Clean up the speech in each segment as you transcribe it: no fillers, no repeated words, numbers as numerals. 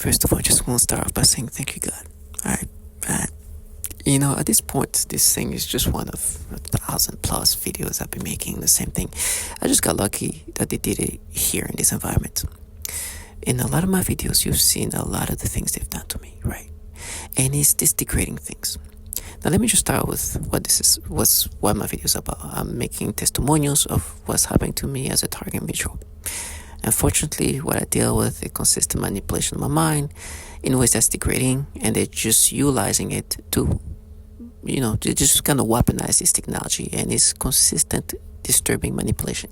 First of all, I just want to start off by saying thank you, God. Alright, uh, at this point, this thing is just one of 1,000 plus videos I've been making. The same thing. I just got lucky that they did it here in this environment. In a lot of my videos, you've seen a lot of the things they've done to me, right? And it's this degrading things. Now, let me just start with what my video is about. I'm making testimonials of what's happening to me as a target individual. Unfortunately, what I deal with is consistent manipulation of my mind in ways that's degrading, and they're just utilizing it to, they just kind of weaponize this technology, and it's consistent, disturbing manipulation.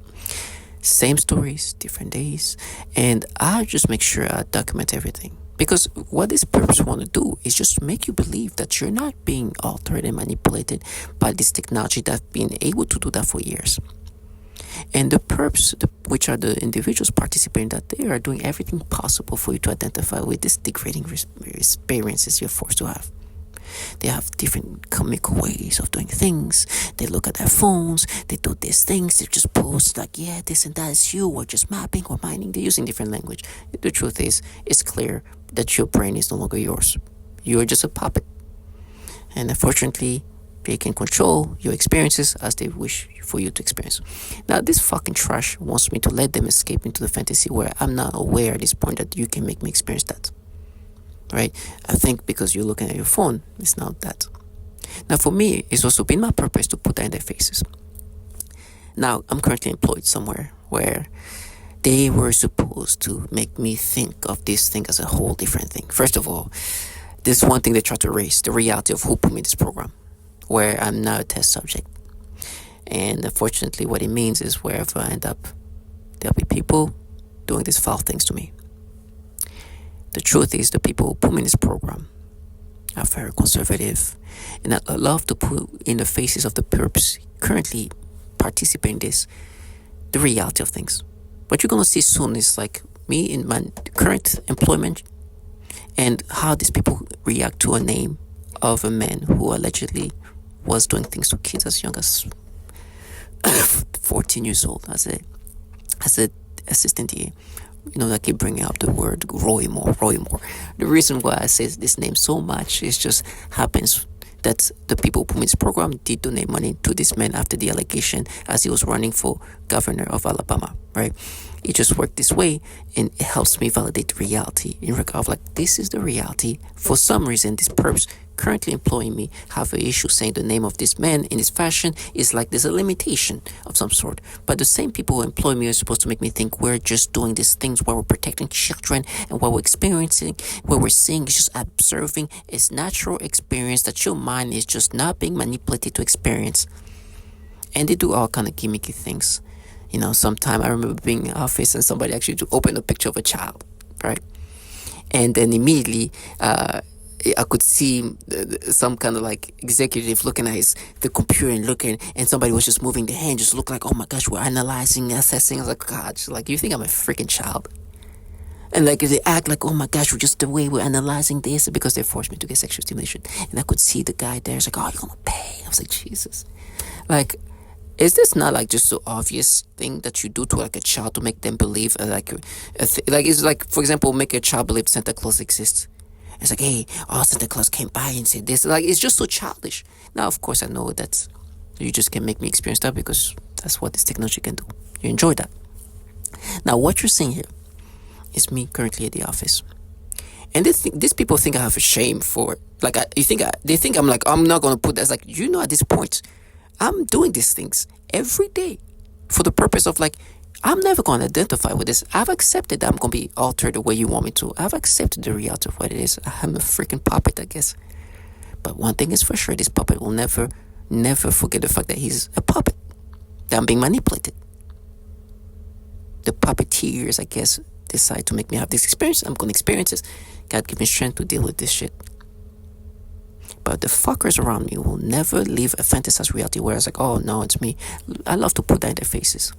Same stories, different days, and I just make sure I document everything. Because what this purpose want to do is just make you believe that you're not being altered and manipulated by this technology that's been able to do that for years. And the perps, which are the individuals participating, that they are doing everything possible for you to identify with these degrading experiences you're forced to have. They have different comical ways of doing things. They look at their phones. They do these things. They just post like, yeah, this and that is you. Or just mapping or mining. They're using different language. The truth is, it's clear that your brain is no longer yours. You're just a puppet. And unfortunately, they can control your experiences as they wish for you to experience. Now, this fucking trash wants me to let them escape into the fantasy where I'm not aware at this point that you can make me experience that. Right? I think because you're looking at your phone, it's not that. Now, for me, it's also been my purpose to put that in their faces. Now, I'm currently employed somewhere where they were supposed to make me think of this thing as a whole different thing. First of all, this one thing they try to erase, the reality of who put me in this program, where I'm now a test subject. And unfortunately, what it means is wherever I end up, there'll be people doing these foul things to me. The truth is, the people who put me in this program are very conservative, and I love to put in the faces of the perps currently participating in this the reality of things. What you're gonna see soon is like me in my current employment and how these people react to a name of a man who allegedly was doing things to kids as young as 14 years old as a assistant DA. I keep bringing up the word Roy Moore. The reason why I say this name so much is just happens that the people who put me in this program did donate money to this man after the allegation as he was running for governor of Alabama, right? It just worked this way, and it helps me validate reality in regard of like, this is the reality. For some reason, these perps currently employing me have an issue saying the name of this man in this fashion is like there's a limitation of some sort. But the same people who employ me are supposed to make me think we're just doing these things while we're protecting children, and what we're experiencing, what we're seeing is just observing. It's natural experience that your mind is just not being manipulated to experience. And they do all kind of gimmicky things. Sometime I remember being in office and somebody actually opened a picture of a child, right? And then immediately, I could see some kind of like executive looking at the computer and looking, and somebody was just moving their hand, just looked like, oh my gosh, we're analyzing, assessing. I was like, God, like, you think I'm a freaking child? And like, they act like, oh my gosh, we're just the way we're analyzing this because they forced me to get sexual stimulation. And I could see the guy there. It's like, oh, you're gonna pay. I was like, Jesus. Like, is this not like just so obvious thing that you do to like a child to make them believe it's like, for example, make a child believe Santa Claus exists? It's like, hey, Santa Claus came by and said this. Like, it's just so childish. Now, of course, I know that you just can make me experience that because that's what this technology can do. You enjoy that. Now, what you're seeing here is me currently at the office. And these people think I have a shame for, like, they think I'm like, I'm not going to put that. It's like, at this point, I'm doing these things every day for the purpose of like, I'm never going to identify with this. I've accepted that I'm going to be altered the way you want me to. I've accepted the reality of what it is. I'm a freaking puppet, I guess. But one thing is for sure, this puppet will never forget the fact that he's a puppet. That I'm being manipulated. The puppeteers, I guess, decide to make me have this experience. I'm going to experience this. God give me strength to deal with this shit. But the fuckers around me will never leave a fantasized reality where it's like, oh no, it's me. I love to put that in their faces.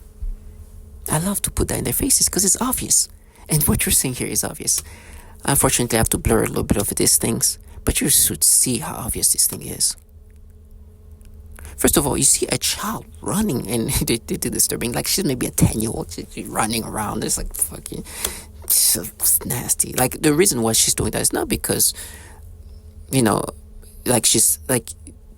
Because it's obvious. And what you're seeing here is obvious. Unfortunately, I have to blur a little bit of these things, but you should see how obvious this thing is. First of all, you see a child running, and they do disturbing. Like, she's maybe a 10-year-old. She's running around. It's like fucking It's nasty. Like, the reason why she's doing that is not because, you know, like, she's like,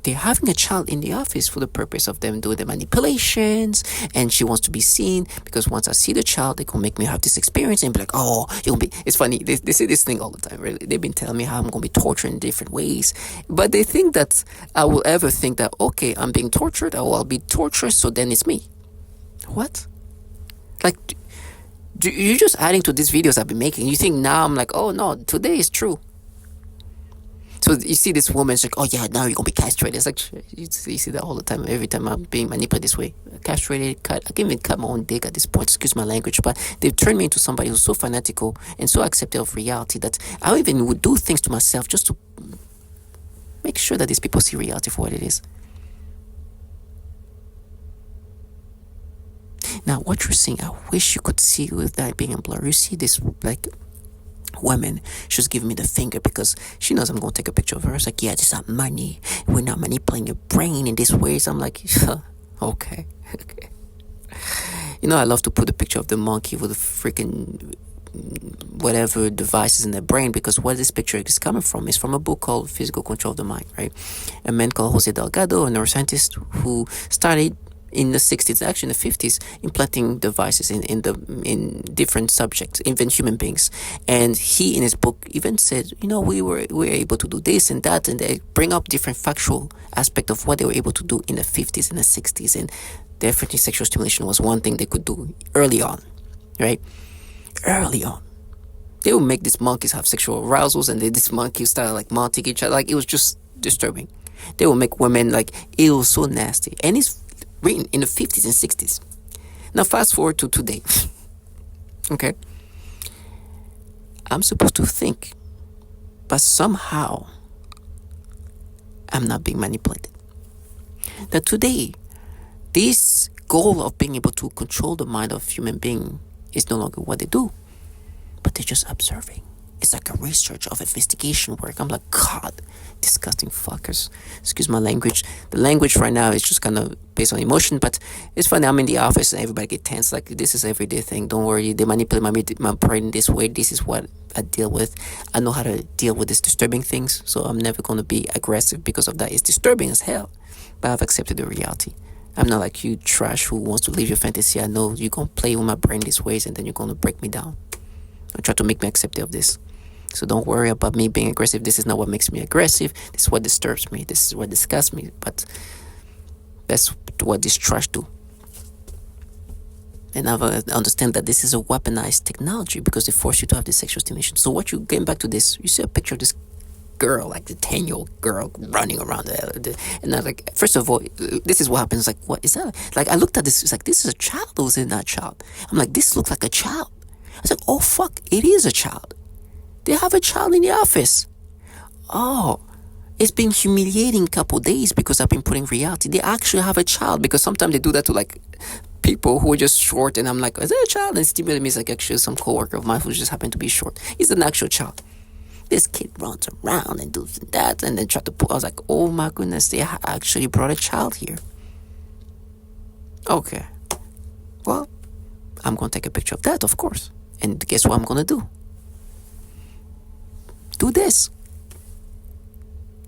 they're having a child in the office for the purpose of them doing the manipulations, and she wants to be seen because once I see the child, they gonna make me have this experience and be like, oh, you'll be. It's funny. They say this thing all the time. Really, they've been telling me how I'm gonna be tortured in different ways, but they think that I will ever think that, okay, I'm being tortured, or I'll be tortured, so then it's me. What? Like, you're just adding to these videos I've been making. You think now I'm like, oh no, today is true. So you see this woman, she's like, oh yeah, now you're gonna be castrated. It's like, you see that all the time. Every time I'm being manipulated this way, castrated, cut. I can't even cut my own dick at this point. Excuse my language, but they've turned me into somebody who's so fanatical and so accepting of reality that I even would do things to myself just to make sure that these people see reality for what it is. Now, what you're seeing, I wish you could see with that being a blur. You see this, like, woman, she's giving me the finger because she knows I'm going to take a picture of her. It's like, yeah, this is not money. We're not manipulating your brain in this way. So I'm like, okay. You know, I love to put a picture of the monkey with the freaking whatever devices in their brain, because where this picture is coming from is from a book called Physical Control of the Mind, right? A man called Jose Delgado, a neuroscientist who started in the 60s, actually in the 50s, implanting devices in different subjects, even human beings. And he, in his book, even said, you know, we were able to do this and that, and they bring up different factual aspect of what they were able to do in the 50s and the 60s. And definitely sexual stimulation was one thing they could do early on, right? Early on. They would make these monkeys have sexual arousals, and these monkeys started like mounting each other. Like, it was just disturbing. They would make women, like, it was so nasty. And it's written in the 50s and 60s. Now fast forward to today. Okay, I'm supposed to think, but somehow I'm not being manipulated. Now today, this goal of being able to control the mind of human being is no longer what they do, but they're just observing. It's like a research of investigation work. I'm like, God, disgusting fuckers. Excuse my language. The language right now is just kind of based on emotion, but it's funny. I'm in the office and everybody get tense. Like, this is everyday thing. Don't worry. They manipulate my brain this way. This is what I deal with. I know how to deal with these disturbing things, so I'm never going to be aggressive because of that. It's disturbing as hell, but I've accepted the reality. I'm not like you trash who wants to live your fantasy. I know you're going to play with my brain these ways, and then you're going to break me down. Or try to make me accept of this. So don't worry about me being aggressive. This is not what makes me aggressive. This is what disturbs me. This is what disgusts me. But that's what this trash do. And I understand that this is a weaponized technology because they force you to have this sexual stimulation. So what you getting back to this, you see a picture of this girl, like the 10-year-old girl running around and I'm like, first of all, this is what happens. Like, what is that? Like, I looked at this, it's like, this is a child, or is it not a child? I'm like, this looks like a child. I was like, oh fuck, it is a child. They have a child in the office. Oh, it's been humiliating a couple days because I've been putting reality. They actually have a child, because sometimes they do that to like people who are just short, and I'm like, is that a child? And stimulating me is like actually some coworker of mine who just happened to be short. He's an actual child. This kid runs around and does that, and then try to put. I was like, oh my goodness, they actually brought a child here. Okay, well, I'm gonna take a picture of that, of course, and guess what I'm gonna do? Do this.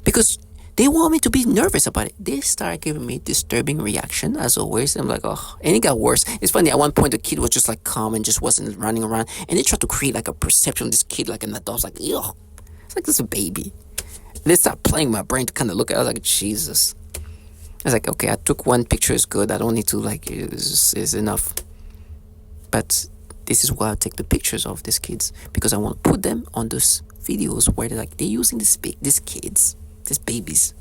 Because they want me to be nervous about it. They start giving me disturbing reaction, as always. I'm like, oh, and it got worse. It's funny, at one point the kid was just like calm and just wasn't running around, and they tried to create like a perception of this kid like an adult. I was like, ew, it's like this is a baby. And they start playing my brain to kind of look at it. I was like, Jesus. I was like, okay, I took one picture, is good. I don't need to, like, is enough. But this is why I take the pictures of these kids, because I want to put them on those videos where they're using these kids, these babies,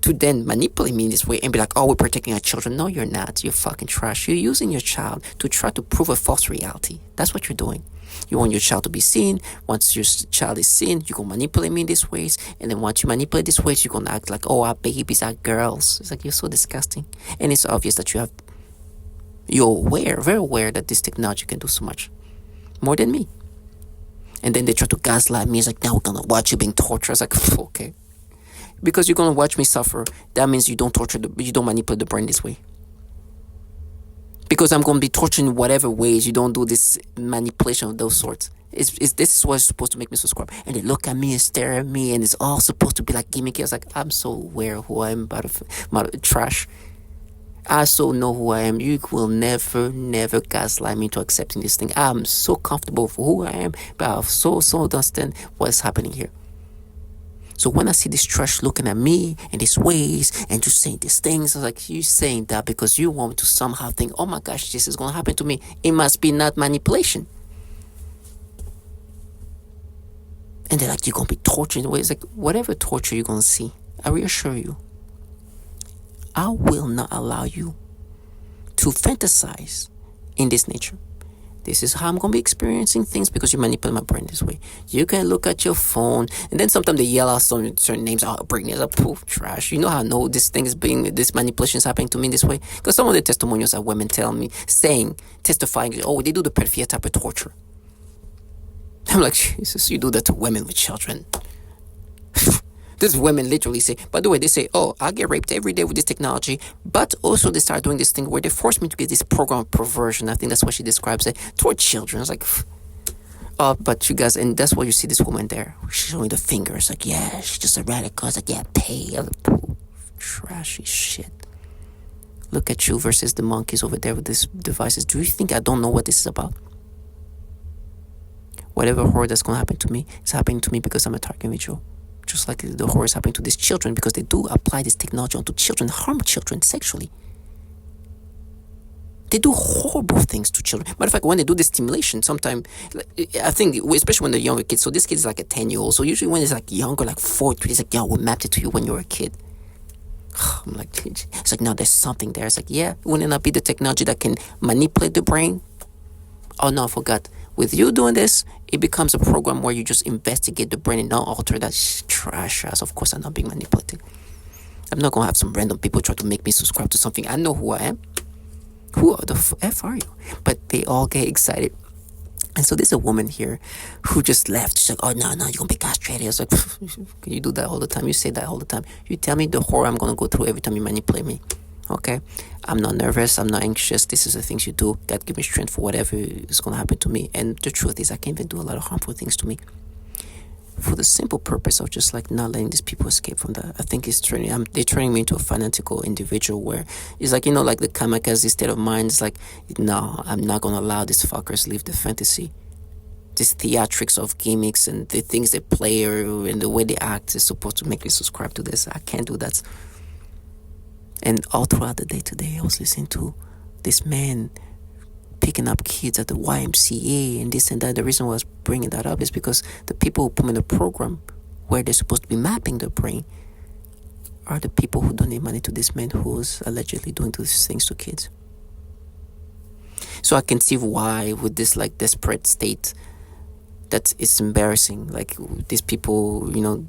to then manipulate me in this way and be like, oh, we're protecting our children. No, you're not. You're fucking trash. You're using your child to try to prove a false reality. That's what you're doing. You want your child to be seen. Once your child is seen, you're going to manipulate me in these ways. And then once you manipulate these ways, you're going to act like, oh, our babies are girls. It's like, you're so disgusting. And it's obvious that you're aware, very aware that this technology can do so much. More than me. And then they try to gaslight me. It's like, now we're going to watch you being tortured. I was like, okay. Because you're going to watch me suffer, that means you don't torture, you don't manipulate the brain this way. Because I'm going to be torturing in whatever ways you don't do this manipulation of those sorts. This is what's supposed to make me subscribe. And they look at me and stare at me, and it's all supposed to be like gimmicky. I was like, I'm so aware of who I am about trash. I so know who I am. You will never, never gaslight me into accepting this thing. I'm so comfortable for who I am, but I so understand what's happening here. So when I see this trash looking at me and these ways and just saying these things, I was like, you saying that because you want me to somehow think, oh my gosh, this is going to happen to me. It must be not manipulation. And they're like, you're going to be tortured in ways. Like, whatever torture you're going to see, I reassure you, I will not allow you to fantasize in this nature. This is how I'm going to be experiencing things because you manipulate my brain this way. You can look at your phone, and then sometimes they yell out certain names. Oh, bring it up, poof, trash. You know how I know this manipulation is happening to me this way? Because some of the testimonials that women tell me, testifying, oh, they do the pedophilia type of torture. I'm like, Jesus, you do that to women with children. These women literally say, by the way, they say, oh, I get raped every day with this technology, but also they start doing this thing where they force me to get this program of perversion. I think that's what she describes it, toward children. I was like, but you guys, and that's why you see this woman there. She's showing the fingers, like, yeah, she's just a radical. It's like, yeah, pay. Trashy shit. Look at you versus the monkeys over there with these devices. Do you think I don't know what this is about? Whatever horror that's going to happen to me, it's happening to me because I'm a target individual. Just like the horror is happening to these children because they do apply this technology onto children, harm children sexually. They do horrible things to children. Matter of fact, when they do this stimulation, sometimes, I think, especially when they're younger kids, so this kid is like a 10-year-old, so usually when it's like younger, like 4, 3, it's like, yeah, we mapped it to you when you were a kid. I'm like, it's like, no, there's something there. It's like, yeah, wouldn't it not be the technology that can manipulate the brain? Oh no, I forgot. With you doing this, it becomes a program where you just investigate the brain and not alter that trash ass. Of course, I'm not being manipulated. I'm not going to have some random people try to make me subscribe to something. I know who I am. Who the F are you? But they all get excited. And so there's a woman here who just left. She's like, oh, no, you're going to be castrated. I was like, can you do that all the time? You say that all the time. You tell me the horror I'm going to go through every time you manipulate me. Okay, I'm not nervous, I'm not anxious. This is the things you do. God give me strength for whatever is going to happen to me. And the truth is, I can't even do a lot of harmful things to me for the simple purpose of just like not letting these people escape from that. I think it's they're turning me into a fanatical individual where it's like, like the kamikaze state of mind. It's like, no, I'm not going to allow these fuckers live the fantasy. This theatrics of gimmicks and the things they play and the way they act is supposed to make me subscribe to this. I can't do that. And all throughout the day today, I was listening to this man picking up kids at the YMCA and this and that. The reason why I was bringing that up is because the people who put me in the program where they're supposed to be mapping the brain are the people who donate money to this man who's allegedly doing these things to kids. So I can see why with this like desperate state that it's embarrassing. Like these people,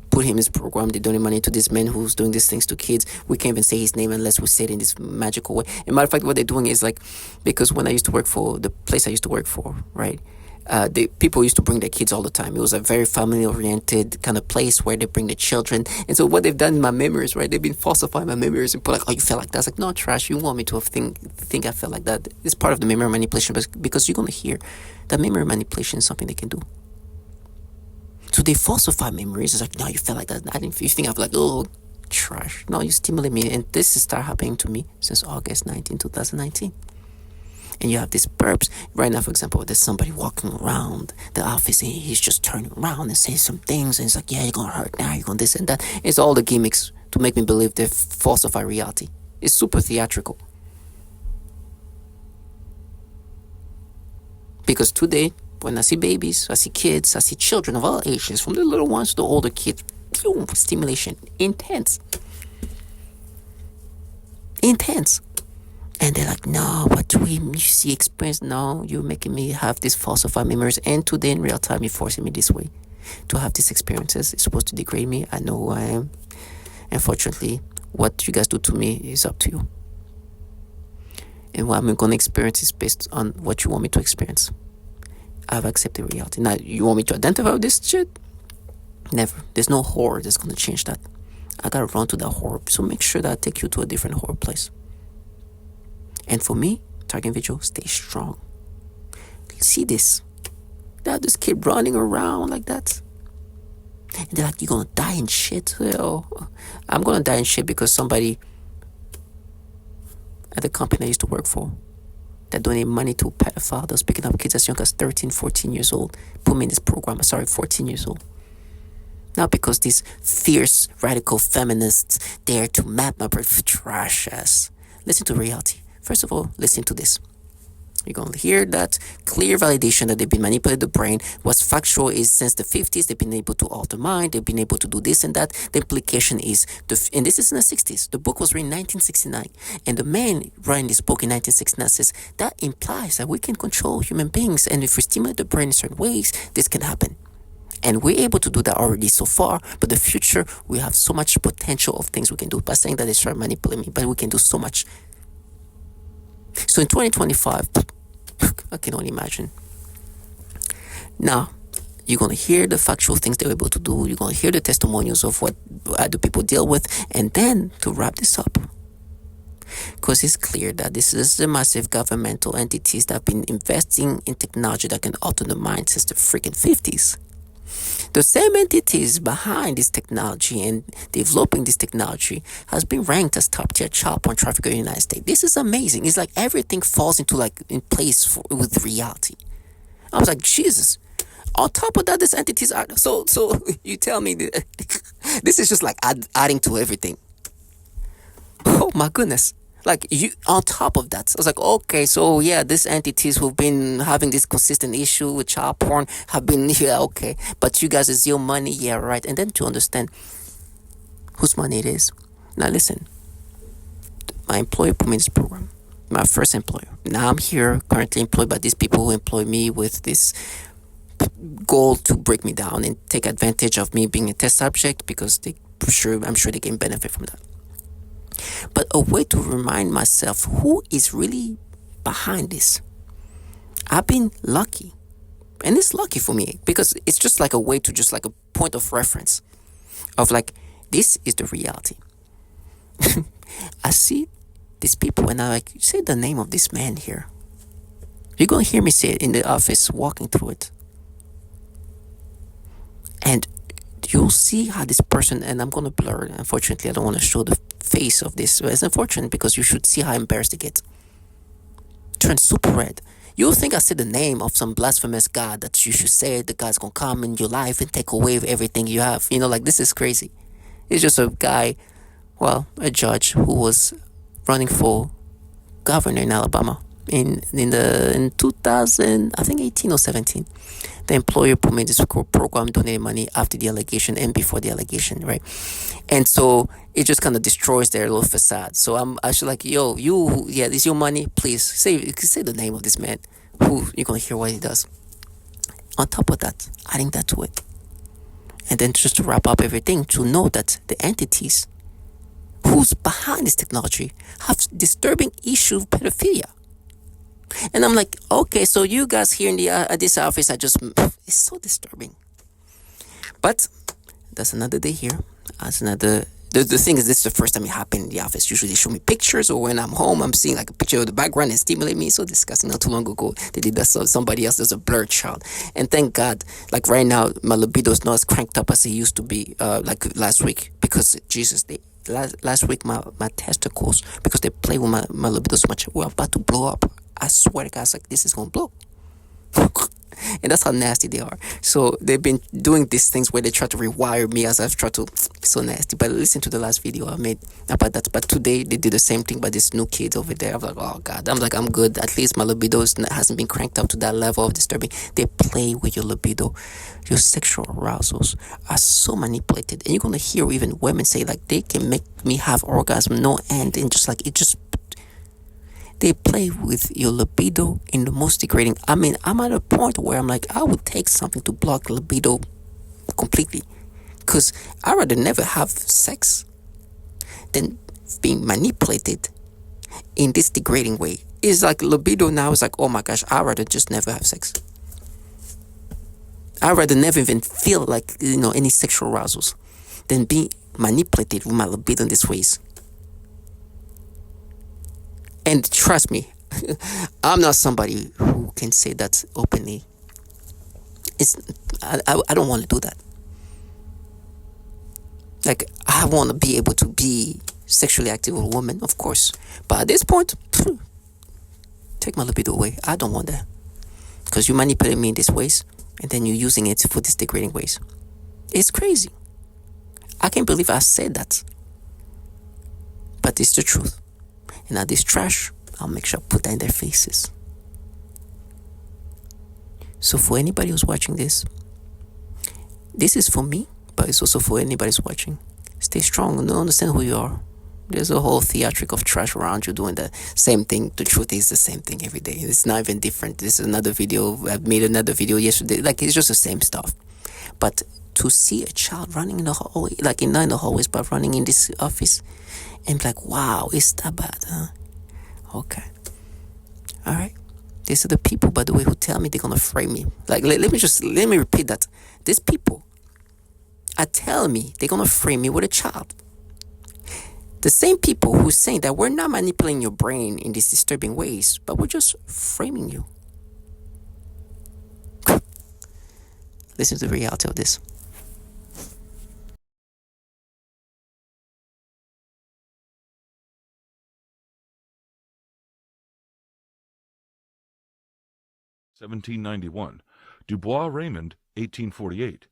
put him in this program. They donate money to this man who's doing these things to kids. We can't even say his name unless we say it in this magical way. And matter of fact, what they're doing is like, because when I used to work for the place I used to work for, right? The people used to bring their kids all the time. It was a very family-oriented kind of place where they bring the children. And so what they've done in my memories, right? They've been falsifying my memories and put like, oh, you felt like that. I was like, no, trash. You want me to think I felt like that. It's part of the memory manipulation, because you're going to hear that memory manipulation is something they can do. So they falsify memories. It's like, no, you felt like that. You think I'm like, oh, trash. No, you stimulate me. And this has started happening to me since August 19, 2019. And you have these burps. Right now, for example, there's somebody walking around the office and he's just turning around and saying some things. And it's like, yeah, you're going to hurt now. You're going to this and that. It's all the gimmicks to make me believe they falsify reality. It's super theatrical. Because today, when I see babies, I see kids, I see children of all ages, from the little ones to the older kids, boom, stimulation, intense. And they're like, no, but you see experience, no, you're making me have these falsified memories. And today in real time, you're forcing me this way to have these experiences. It's supposed to degrade me. I know who I am. Unfortunately, what you guys do to me is up to you. And what I'm going to experience is based on what you want me to experience. I've accepted reality. Now, you want me to identify with this shit? Never. There's no horror that's going to change that. I gotta run to that horror. So make sure that I take you to a different horror place. And for me, target individual, stay strong. See this? They'll just keep running around like that. And they're like, you're gonna die in shit. Well, I'm gonna die in shit because somebody at the company I used to work for that donated money to a pedophile that was picking up kids as young as 13, 14 years old, put me in this program. 14 years old. Not because these fierce, radical feminists dare to map my brain for trash ass. Listen to reality. First of all, listen to this. You're going to hear that clear validation that they've been manipulating the brain. What's factual is since the 50s, they've been able to alter mind. They've been able to do this and that. The implication is, and this is in the 60s. The book was written in 1969. And the man writing this book in 1969 says, that implies that we can control human beings. And if we stimulate the brain in certain ways, this can happen. And we're able to do that already so far. But the future, we have so much potential of things we can do. By saying that they try to manipulate me, but we can do so much. So in 2025, I can only imagine. Now, you're going to hear the factual things they were able to do. You're going to hear the testimonials of what other people deal with. And then to wrap this up, because it's clear that this is the massive governmental entities that have been investing in technology that can alter the mind since the freaking 50s. The same entities behind this technology and developing this technology has been ranked as top tier child porn trafficker in the United States. This is amazing. It's like everything falls into in place with reality. I was like, Jesus. On top of that, these entities are so you tell me this is just like adding to everything. Oh my goodness. Like you on top of that, I was like, okay, so yeah, these entities who've been having this consistent issue with child porn have been okay, but you guys is your money, yeah, right. And then to understand whose money it is. Now listen, my employer put me in this program, my first employer. Now I'm here currently employed by these people who employ me with this goal to break me down and take advantage of me being a test subject because I'm sure they can benefit from that. But a way to remind myself who is really behind this. I've been lucky. And it's lucky for me because it's just like a way to just like a point of reference of like, this is the reality. I see these people and I like, say the name of this man here. You're going to hear me say it in the office walking through it. And you'll see how this person, and I'm going to blur it. Unfortunately, I don't want to show the face of this. It's unfortunate because you should see how embarrassed they get. Turn super red. You'll think I said the name of some blasphemous God that you should say the God's going to come in your life and take away everything you have. Like this is crazy. It's just a guy, a judge who was running for governor in Alabama in 2000, I think 18 or 17. The employer put me in this program, donated money after the allegation and before the allegation, right? And so it just kind of destroys their little facade. So I'm actually like, this is your money. Please say the name of this man who you're going to hear what he does. On top of that, adding that to it. And then just to wrap up everything, to know that the entities who's behind this technology have disturbing issue of pedophilia. And I'm like, okay, so you guys here in this office are just, it's so disturbing. But that's another day here. That's another, the thing is, this is the first time it happened in the office. Usually they show me pictures, or when I'm home, I'm seeing like a picture of the background and stimulate me. So disgusting. Not too long ago, they did that. So somebody else does a blurred child. And thank God, like right now, my libido is not as cranked up as it used to be, like last week, because Jesus, last week my testicles, because they play with my libido so much, we're about to blow up. I swear to God, it's like, this is going to blow. And that's how nasty they are. So they've been doing these things where they try to rewire me as I've tried to. So nasty. But listen to the last video I made about that. But today they did the same thing by this new kid over there. I'm like, oh God. I'm like, I'm good. At least my libido hasn't been cranked up to that level of disturbing. They play with your libido. Your sexual arousals are so manipulated. And you're going to hear even women say like, they can make me have orgasm no end. And just like, they play with your libido in the most degrading. I mean, I'm at a point where I'm like, I would take something to block libido completely. Because I'd rather never have sex than being manipulated in this degrading way. It's like libido now is like, oh my gosh, I'd rather just never have sex. I'd rather never even feel like, any sexual arousals than being manipulated with my libido in these ways. And trust me, I'm not somebody who can say that openly. It's I don't want to do that. Like, I want to be able to be sexually active with a woman, of course. But at this point, take my libido away. I don't want that. Because you manipulate me in these ways, and then you're using it for these degrading ways. It's crazy. I can't believe I said that. But it's the truth. And now this trash, I'll make sure I put that in their faces. So for anybody who's watching this is for me, but it's also for anybody who's watching. Stay strong and understand who you are. There's a whole theatric of trash around you doing the same thing. The truth is the same thing every day. It's not even different. This is another video. I made another video yesterday. Like, it's just the same stuff. But to see a child running in the hallway, like not in the hallways, but running in this office, and be like, wow, it's that bad, huh? Okay. All right. These are the people, by the way, who tell me they're gonna frame me. Like, let me repeat that. These people are telling me they're gonna frame me with a child. The same people who saying that we're not manipulating your brain in these disturbing ways, but we're just framing you. Listen to the reality of this. (1791), Dubois Raymond, 1848.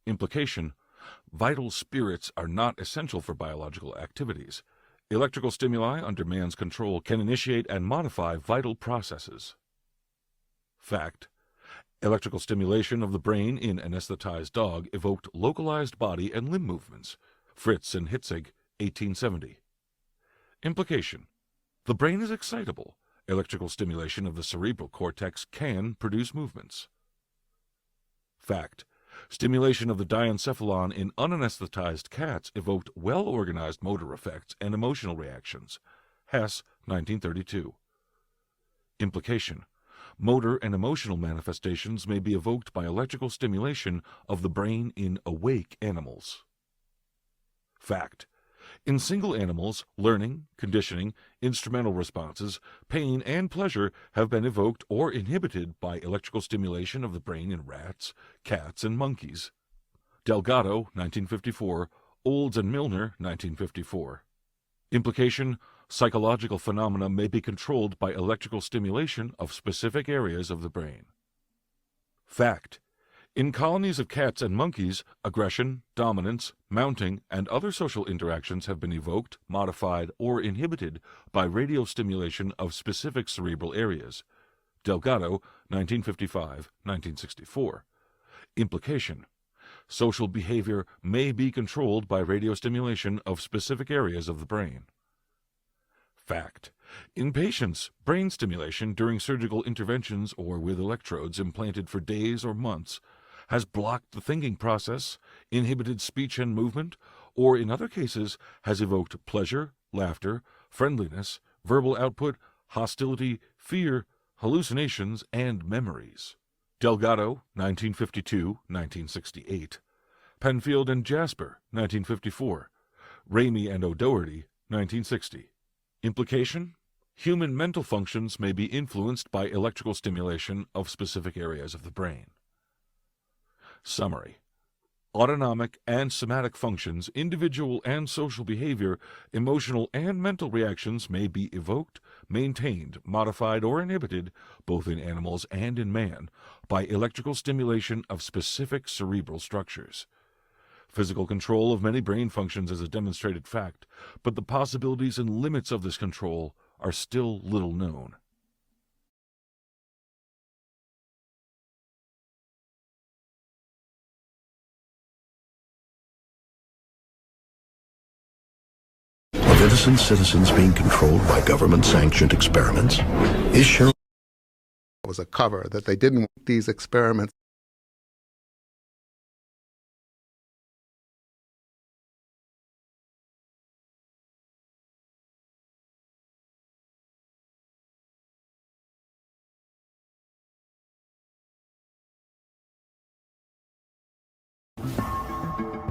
Implication: vital spirits are not essential for biological activities. Electrical stimuli under man's control can initiate and modify vital processes. Fact: electrical stimulation of the brain in anesthetized dog evoked localized body and limb movements. Fritz and Hitzig, 1870. Implication: the brain is excitable. Electrical stimulation of the cerebral cortex can produce movements. Fact: stimulation of the diencephalon in unanesthetized cats evoked well-organized motor effects and emotional reactions. Hess, 1932. Implication: motor and emotional manifestations may be evoked by electrical stimulation of the brain in awake animals. Fact: in single animals, learning, conditioning, instrumental responses, pain, and pleasure have been evoked or inhibited by electrical stimulation of the brain in rats, cats, and monkeys. Delgado, 1954, Olds and Milner, 1954. Implication: psychological phenomena may be controlled by electrical stimulation of specific areas of the brain. Fact: in colonies of cats and monkeys, aggression, dominance, mounting, and other social interactions have been evoked, modified, or inhibited by radiostimulation of specific cerebral areas. Delgado, 1955-1964. Implication: social behavior may be controlled by radiostimulation of specific areas of the brain. Fact: in patients, brain stimulation during surgical interventions or with electrodes implanted for days or months has blocked the thinking process, inhibited speech and movement, or in other cases has evoked pleasure, laughter, friendliness, verbal output, hostility, fear, hallucinations, and memories. Delgado, 1952-1968. Penfield and Jasper, 1954. Ramey and O'Doherty, 1960. Implication: human mental functions may be influenced by electrical stimulation of specific areas of the brain. Summary: autonomic and somatic functions, individual and social behavior, emotional and mental reactions may be evoked, maintained, modified, or inhibited, both in animals and in man, by electrical stimulation of specific cerebral structures. Physical control of many brain functions is a demonstrated fact, but the possibilities and limits of this control are still little known. Of innocent citizens being controlled by government-sanctioned experiments is shown. It was a cover that they didn't want these experiments.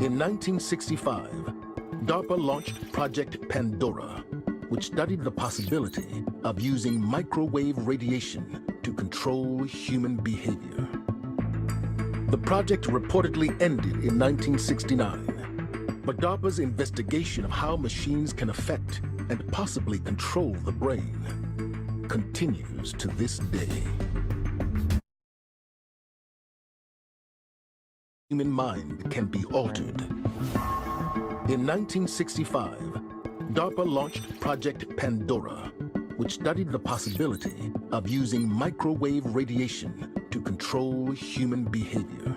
In 1965, DARPA launched Project Pandora, which studied the possibility of using microwave radiation to control human behavior. The project reportedly ended in 1969, but DARPA's investigation of how machines can affect and possibly control the brain continues to this day. Human mind can be altered. In 1965, DARPA launched Project Pandora, which studied the possibility of using microwave radiation to control human behavior.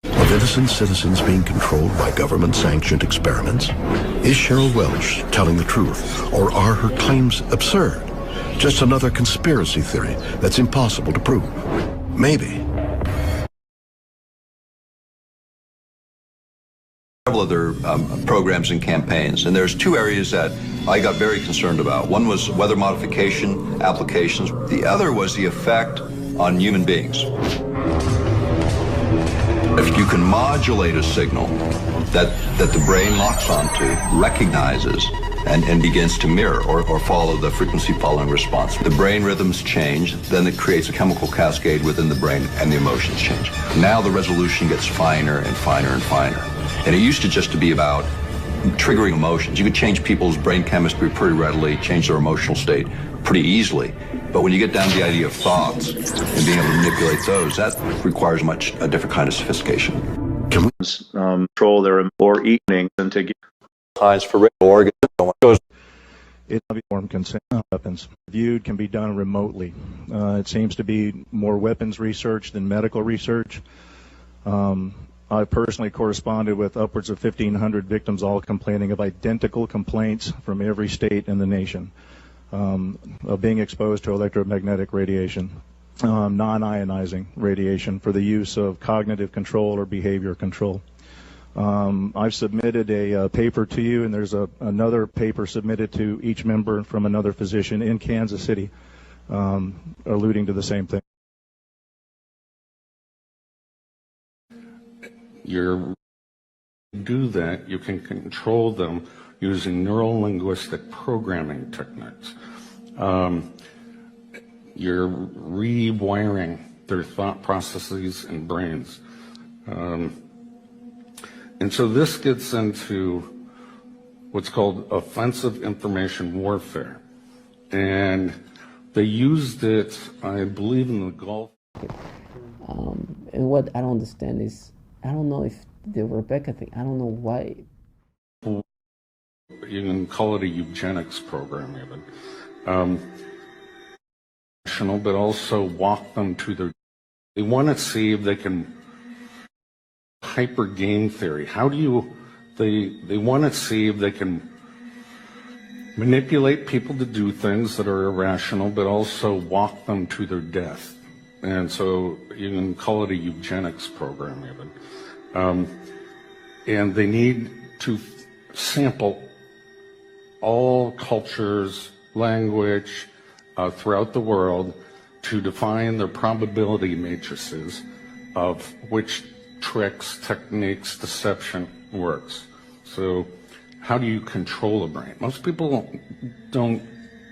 Of innocent citizens being controlled by government-sanctioned experiments? Is Cheryl Welch telling the truth, or are her claims absurd? Just another conspiracy theory that's impossible to prove? Maybe. Several other programs and campaigns, and there's two areas that I got very concerned about. One was weather modification applications. The other was the effect on human beings. If you can modulate a signal that the brain locks onto, recognizes, and begins to mirror or follow the frequency following response, the brain rhythms change, then it creates a chemical cascade within the brain and the emotions change. Now the resolution gets finer and finer and finer. And it used to just to be about triggering emotions. You could change people's brain chemistry pretty readily, change their emotional state pretty easily. But when you get down to the idea of thoughts and being able to manipulate those, that requires a different kind of sophistication. Can we control their or eating and to get Ties for organs. It's form consent weapons. Viewed can be done remotely. It seems to be more weapons research than medical research. I personally corresponded with upwards of 1,500 victims, all complaining of identical complaints from every state in the nation of being exposed to electromagnetic radiation, non-ionizing radiation for the use of cognitive control or behavior control. I've submitted a paper to you, and there's another paper submitted to each member from another physician in Kansas City alluding to the same thing. You do that, you can control them using neuro-linguistic programming techniques. You're rewiring their thought processes and brains. And so this gets into what's called offensive information warfare. And they used it, I believe, in the Gulf. And what I don't understand is, I don't know if the Rebecca thing, I don't know why. You can call it a eugenics program even. But also walk them to their, they want to see if they can, hyper game theory. How do you, they want to see if they can manipulate people to do things that are irrational, but also walk them to their death. And so you can call it a eugenics program even. And they need to sample all cultures, language throughout the world to define their probability matrices of which tricks, techniques, deception works. So how do you control a brain? Most people don't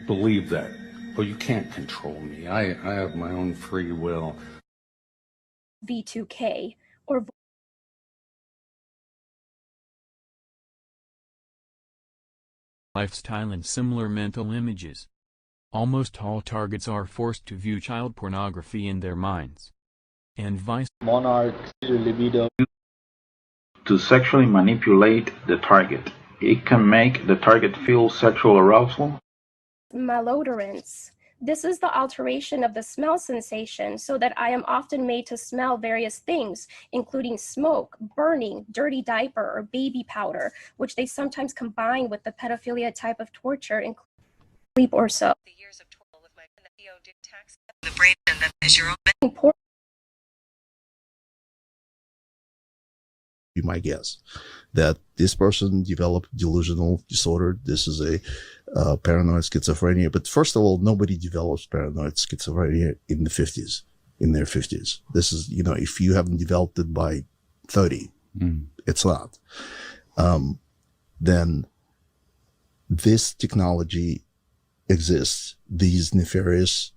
believe that. Well, you can't control me. I have my own free will. V2K or lifestyle and similar mental images. Almost all targets are forced to view child pornography in their minds. And vice monarch libido to sexually manipulate the target. It can make the target feel sexual arousal. malodorants. This is the alteration of the smell sensation so that I am often made to smell various things, including smoke, burning, dirty diaper, or baby powder, which they sometimes combine with the pedophilia type of torture, including sleep or so. The years of toil with my tax the brain and that is your own. Be my guess that this person developed delusional disorder. This is a paranoid schizophrenia. But first of all, nobody develops paranoid schizophrenia in the 50s. in their 50s. This is, you know, if you haven't developed it by 30, it's not. Then this technology exists. These nefarious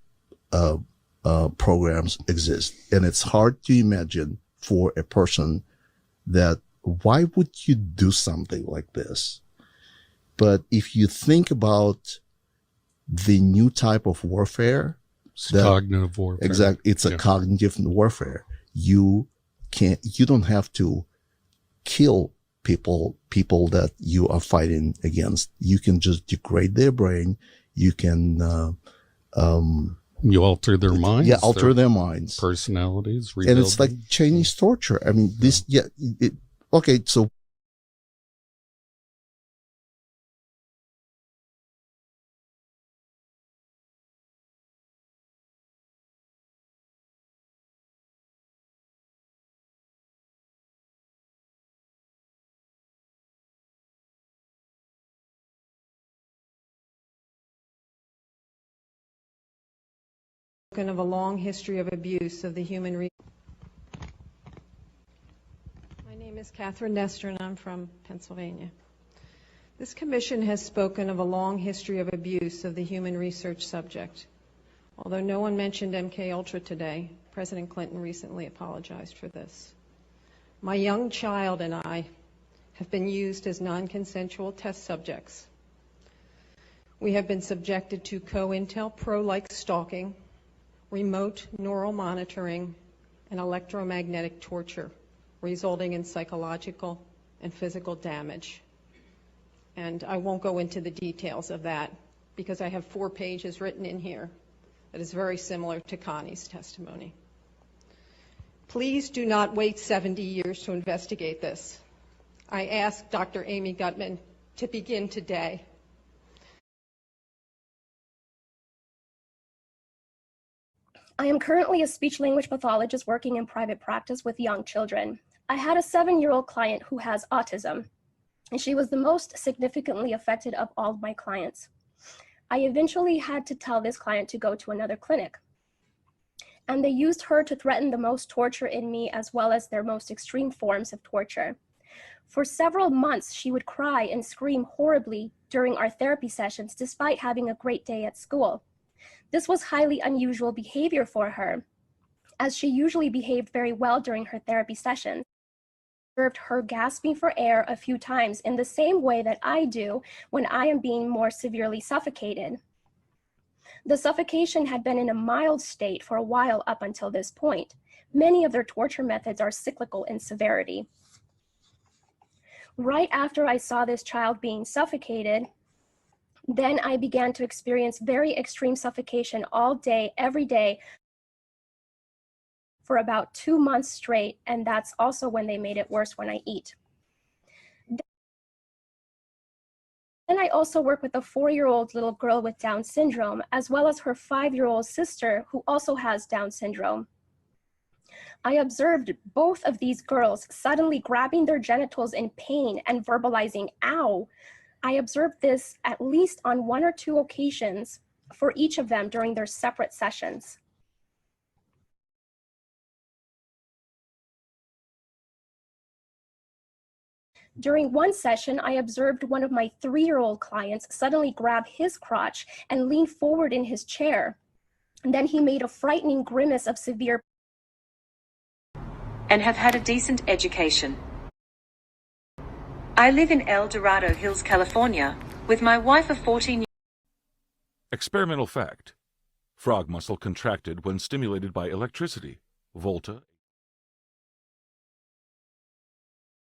programs exist. And it's hard to imagine for a person that why would you do something like this? But if you think about the new type of warfare, cognitive warfare. Exactly. It's a cognitive warfare. You don't have to kill people that you are fighting against. You can just degrade their brain. You can, you alter their minds. Yeah, alter their minds. Personalities. And it's like Chinese torture. I mean, this, okay, so. Of a long history of abuse of the human My name is Catherine Nestor, and I'm from Pennsylvania. This commission has spoken of a long history of abuse of the human research subject. Although no one mentioned MKUltra today, President Clinton recently apologized for this. My young child and I have been used as non-consensual test subjects. We have been subjected to COINTELPRO-like stalking, remote neural monitoring, and electromagnetic torture, resulting in psychological and physical damage. And I won't go into the details of that because I have 4 pages written in here that is very similar to Connie's testimony. Please do not wait 70 years to investigate this. I ask Dr. Amy Gutmann to begin today. I am currently a speech-language pathologist working in private practice with young children. I had a 7-year-old client who has autism, and she was the most significantly affected of all of my clients. I eventually had to tell this client to go to another clinic, and they used her to threaten the most torture in me as well as their most extreme forms of torture. For several months, she would cry and scream horribly during our therapy sessions despite having a great day at school. This was highly unusual behavior for her, as she usually behaved very well during her therapy sessions. I observed her gasping for air a few times in the same way that I do when I am being more severely suffocated. The suffocation had been in a mild state for a while up until this point. Many of their torture methods are cyclical in severity. Right after I saw this child being suffocated, then I began to experience very extreme suffocation all day, every day, for about 2 months straight, and that's also when they made it worse when I eat. Then I also work with a 4-year-old little girl with Down syndrome, as well as her 5-year-old sister who also has Down syndrome. I observed both of these girls suddenly grabbing their genitals in pain and verbalizing, "ow." I observed this at least on 1 or 2 occasions for each of them during their separate sessions. During one session, I observed one of my 3-year-old clients suddenly grab his crotch and lean forward in his chair. And then he made a frightening grimace of severe and have had a decent education. I live in El Dorado Hills, California, with my wife of 14 years. Experimental fact. Frog muscle contracted when stimulated by electricity. Volta.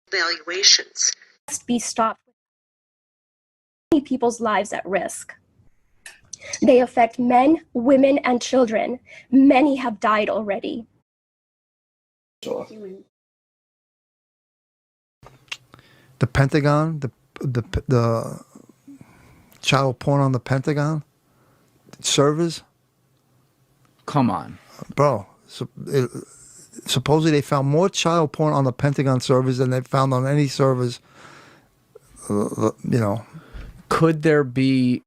Evaluations must be stopped. Many people's lives at risk. They affect men, women, and children. Many have died already. The Pentagon, the child porn on the Pentagon servers. Come on, bro. Supposedly they found more child porn on the Pentagon servers than they found on any servers. You know, could there be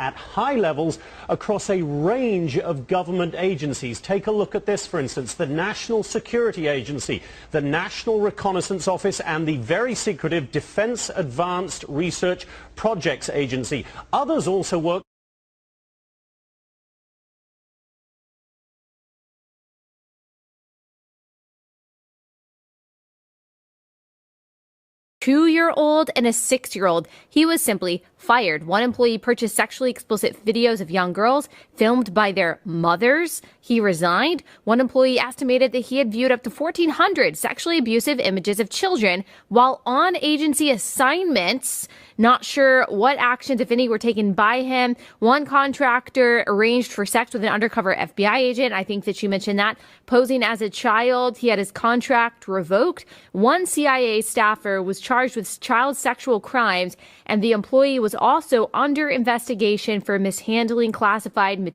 at high levels across a range of government agencies. Take a look at this, for instance, the National Security Agency, the National Reconnaissance Office, and the very secretive Defense Advanced Research Projects Agency. Others also work. Two-year-old and a 6-year-old. He was simply fired. One employee purchased sexually explicit videos of young girls filmed by their mothers. He resigned. One employee estimated that he had viewed up to 1,400 sexually abusive images of children while on agency assignments. Not sure what actions, if any, were taken by him. One contractor arranged for sex with an undercover FBI agent. I think that you mentioned that. Posing as a child, he had his contract revoked. One CIA staffer was charged with child sexual crimes, and the employee was also under investigation for mishandling classified material.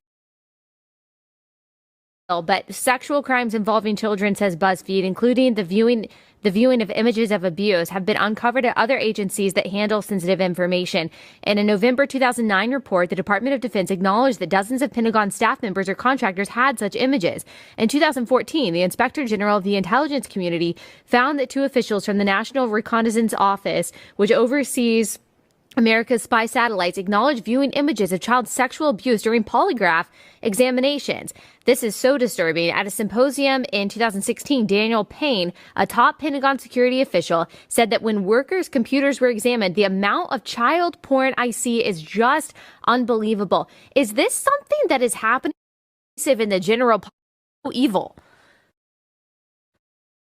But sexual crimes involving children, says BuzzFeed, including the viewing of images of abuse, have been uncovered at other agencies that handle sensitive information. In a November 2009 report, the Department of Defense acknowledged that dozens of Pentagon staff members or contractors had such images. In 2014, the Inspector General of the Intelligence Community found that 2 officials from the National Reconnaissance Office, which oversees America's spy satellites, acknowledged viewing images of child sexual abuse during polygraph examinations. This is so disturbing. At a symposium in 2016, Daniel Payne, a top Pentagon security official, said that when workers' computers were examined, the amount of child porn I see is just unbelievable. Is this something that is happening in the general evil?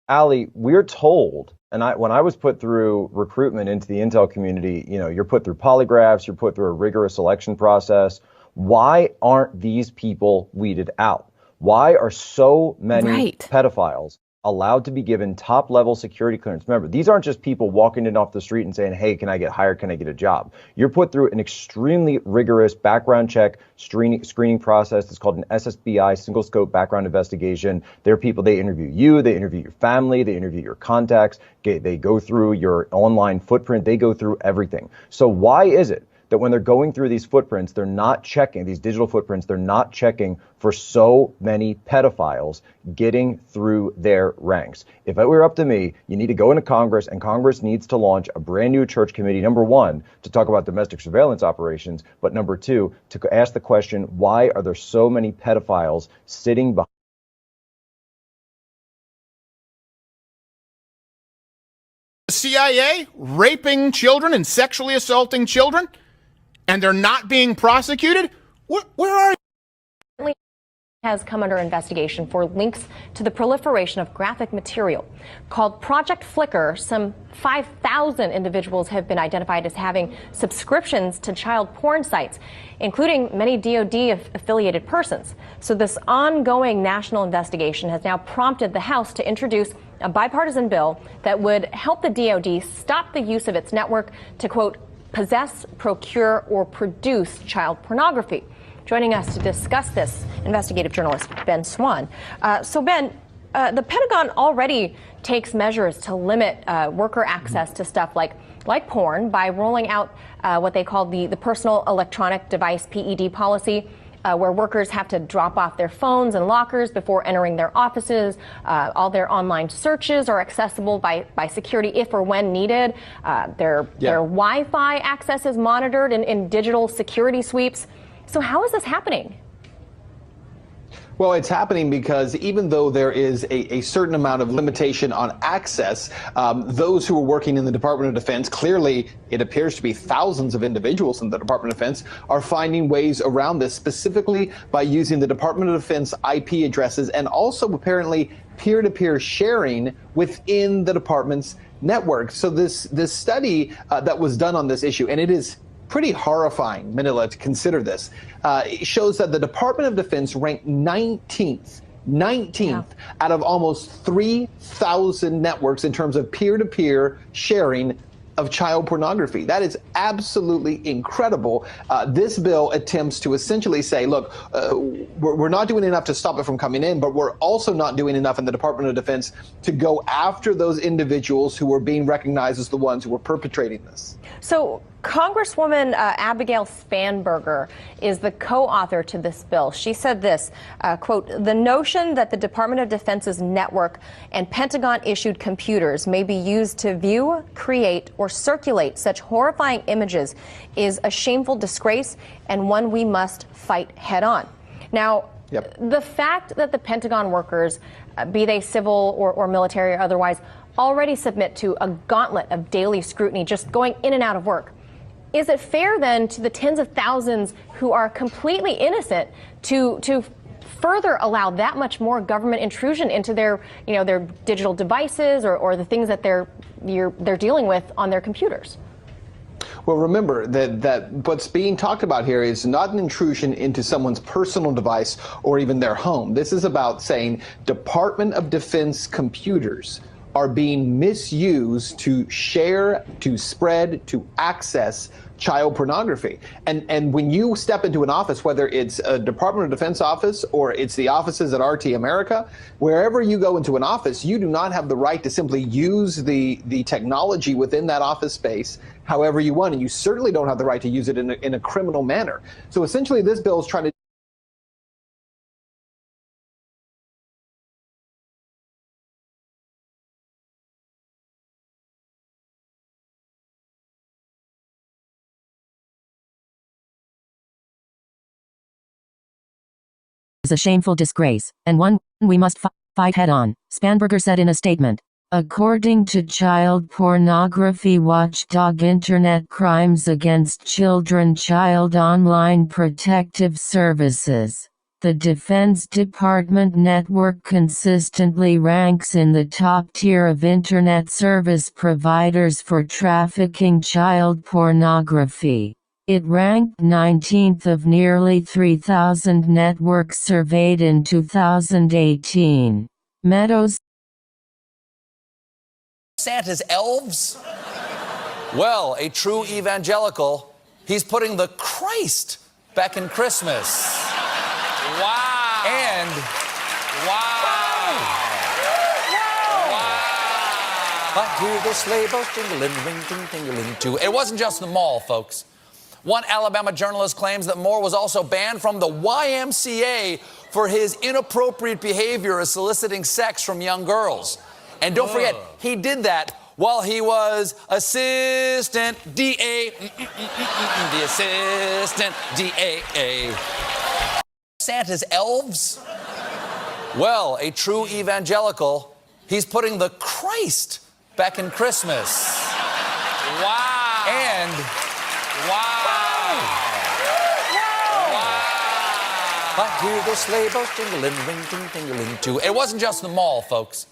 Allie, we're told, and when I was put through recruitment into the intel community, you're put through polygraphs, you're put through a rigorous selection process. Why aren't these people weeded out? Why are so many pedophiles allowed to be given top-level security clearance? Remember, these aren't just people walking in off the street and saying, hey, can I get hired? Can I get a job? You're put through an extremely rigorous background check screening process. It's called an SSBI, single scope background investigation. There are people, they interview you, they interview your family, they interview your contacts, they go through your online footprint, they go through everything. So why is it that when they're going through these footprints, they're not checking, these digital footprints, they're not checking for so many pedophiles getting through their ranks? If it were up to me, you need to go into Congress, and Congress needs to launch a brand new church committee, number one, to talk about domestic surveillance operations, but number two, to ask the question, why are there so many pedophiles sitting behind the CIA raping children and sexually assaulting children? And they're not being prosecuted? Where are you? Has come under investigation for links to the proliferation of graphic material. Called Project Flickr, some 5,000 individuals have been identified as having subscriptions to child porn sites, including many DoD-affiliated persons. So this ongoing national investigation has now prompted the House to introduce a bipartisan bill that would help the DoD stop the use of its network to, quote, possess, procure, or produce child pornography. Joining us to discuss this, investigative journalist Ben Swann. So Ben, the Pentagon already takes measures to limit worker access to stuff like porn by rolling out what they call the Personal Electronic Device PED policy, where workers have to drop off their phones and lockers before entering their offices. All their online searches are accessible by security if or when needed. Their Wi-Fi access is monitored in digital security sweeps. So how is this happening? Well, it's happening because even though there is a certain amount of limitation on access, those who are working in the Department of Defense, clearly it appears to be thousands of individuals in the Department of Defense, are finding ways around this, specifically by using the Department of Defense IP addresses and also apparently peer-to-peer sharing within the department's network. So this study that was done on this issue, and it is pretty horrifying, Manila, to consider this. It shows that the Department of Defense ranked 19th out of almost 3,000 networks in terms of peer-to-peer sharing of child pornography. That is absolutely incredible. This bill attempts to essentially say, look, we're not doing enough to stop it from coming in, but we're also not doing enough in the Department of Defense to go after those individuals who are being recognized as the ones who are perpetrating this. So Congresswoman Abigail Spanberger is the co-author to this bill. She said this, quote, "The notion that the Department of Defense's network and Pentagon-issued computers may be used to view, create, or circulate such horrifying images is a shameful disgrace and one we must fight head-on." Now, the fact that the Pentagon workers, be they civil or military or otherwise, already submit to a gauntlet of daily scrutiny just going in and out of work, is it fair then to the tens of thousands who are completely innocent to further allow that much more government intrusion into their, their digital devices or the things that they're dealing with on their computers? Well, remember that what's being talked about here is not an intrusion into someone's personal device or even their home. This is about saying Department of Defense computers are being misused to share, to spread, to access child pornography. And when you step into an office, whether it's a Department of Defense office or it's the offices at RT America, wherever you go into an office, you do not have the right to simply use the technology within that office space however you want. And you certainly don't have the right to use it in a criminal manner. So essentially, this bill is trying to is a shameful disgrace, and one we must fight head-on, Spanberger said in a statement. According to child pornography watchdog Internet Crimes Against Children Child Online Protective Services, the Defense Department network consistently ranks in the top tier of Internet service providers for trafficking child pornography. It ranked 19th of nearly 3,000 networks surveyed in 2018. Meadows. Santa's elves? Well, a true evangelical, he's putting the Christ back in Christmas. Wow. And I hear the sleigh bells jingling, ring, ting, tingling too. It wasn't just the mall, folks. One Alabama journalist claims that Moore was also banned from the YMCA for his inappropriate behavior as soliciting sex from young girls. And don't forget, he did that while he was assistant DA. The assistant DA. Santa's elves? Well, a true evangelical, he's putting the Christ back in Christmas. Wow. And I hear the sleigh bells jingling, ring, ting, tingling too. It wasn't just the mall, folks.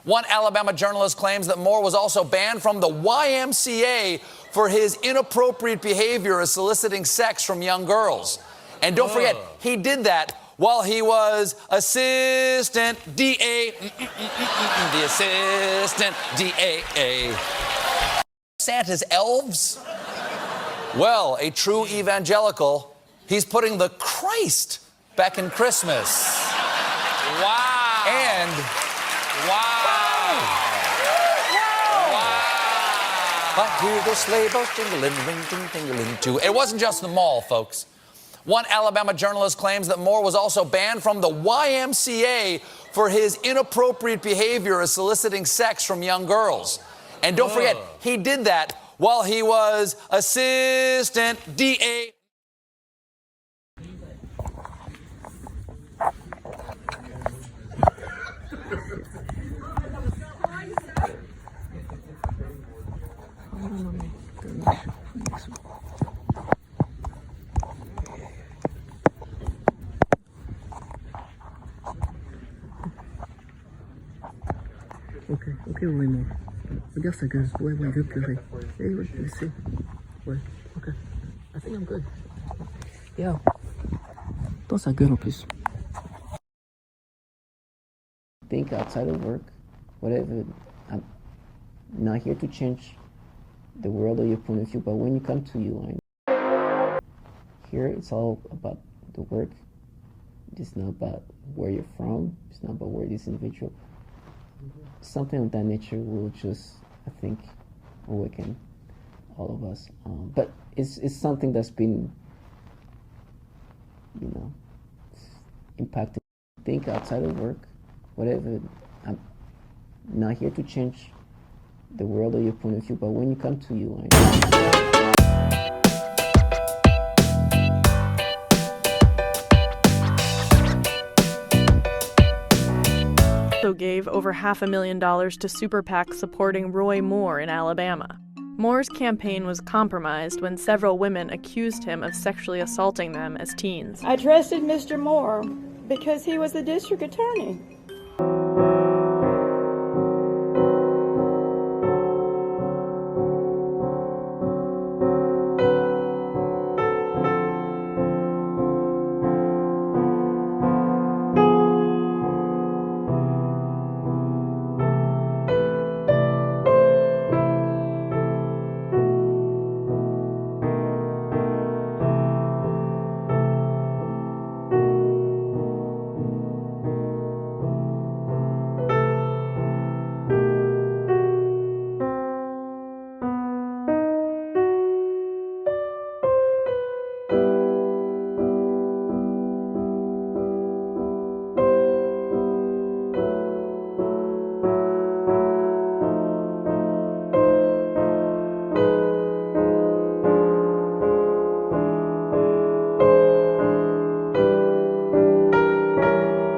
One Alabama journalist claims that Moore was also banned from the YMCA for his inappropriate behavior as soliciting sex from young girls. And don't forget, he did that while he was assistant DA. The assistant DA. Santa's elves? Well, a true evangelical, he's putting the Christ back in Christmas. Wow. And I hear the sleigh bells jingling, ring, ting, tingling too. It wasn't just the mall, folks. One Alabama journalist claims that Moore was also banned from the YMCA for his inappropriate behavior as soliciting sex from young girls. And don't forget, he did that while he was assistant DA. Ok, Raymond. Regarde sa gueule. Ouais, je veux pleurer. Eh ouais, je sais. Ouais, ok. I think I'm good. Yeah. Dans sa gueule en plus. Think outside of work, whatever. I'm not here to change the world or your point of view, but when you come to UI, here it's all about the work. It's not about where you're from. It's not about where this individual. Something of that nature will just, I think, awaken all of us. But it's something that's been, impacting. Think outside of work, whatever. I'm not here to change the world or your point of view, but when you come to you, also gave over $500,000 to super PACs supporting Roy Moore in Alabama. Moore's campaign was compromised when several women accused him of sexually assaulting them as teens. I trusted Mr. Moore because he was the district attorney.